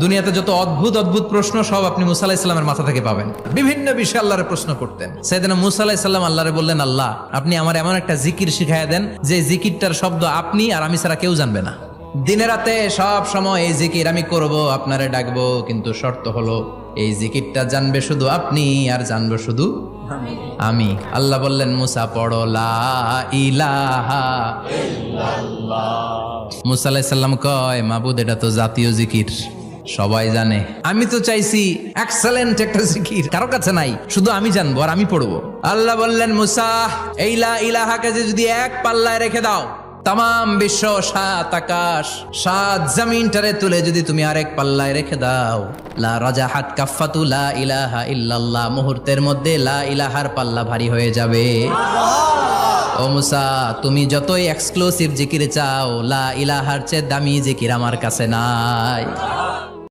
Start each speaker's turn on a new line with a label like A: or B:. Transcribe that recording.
A: দুনিয়াতে যত অদ্ভুত অদ্ভুত প্রশ্ন সব আপনি মুসা আলাইহিস সালামের মাথা থেকে পাবেন। বিভিন্ন বিষয়ে আল্লাহরে প্রশ্ন করতেন। সাইয়েদনা মুসা আলাইহিস সালাম আল্লাহরে বললেন, আল্লাহ আপনি আমার এমন একটা জিকির শিখাইয়া দেন যে জিকিরটার শব্দ আপনি আর আমি ছাড়া কেউ জানবে না। দিনে রাতে সব সময় এই জিকির আমি করব, আপনারে ডাকবো, কিন্তু শর্ত হলো এই জিকিরটা জানবে শুধু আপনি আর জানবো শুধু আমি। আল্লাহ বললেন, মুসা পড়ো লা ইলাহা ইল্লাল্লাহ। মুসা আলাইহিস সালাম কয়, মাবুদ এটা তো জাতীয় জিকির, সবাই জানে। আমি তো চাইছি এক্সেলেন্ট একটা জিকির, কারো কাছে নাই, শুধু আমি জানবো আর আমি পড়বো। আল্লাহ বললেন, মুসা এই লা ইলাহাকে যদি এক পাল্লায় রেখে দাও, তাম বিশ্ব, 7 আকাশ 7 জমিনটারে তুলে যদি তুমি আরেক পাল্লায় রেখে দাও, লা রাজাহাত কাফাতু লা ইলাহা ইল্লাল্লাহ, মুহূর্তের মধ্যে লা ইলাহার পাল্লা ভারী হয়ে যাবে। ও মুসা, তুমি যতই এক্সক্লুসিভ জিকির চাও, লা ইলাহার চেয়ে দামি জিকির আমার কাছে নাই।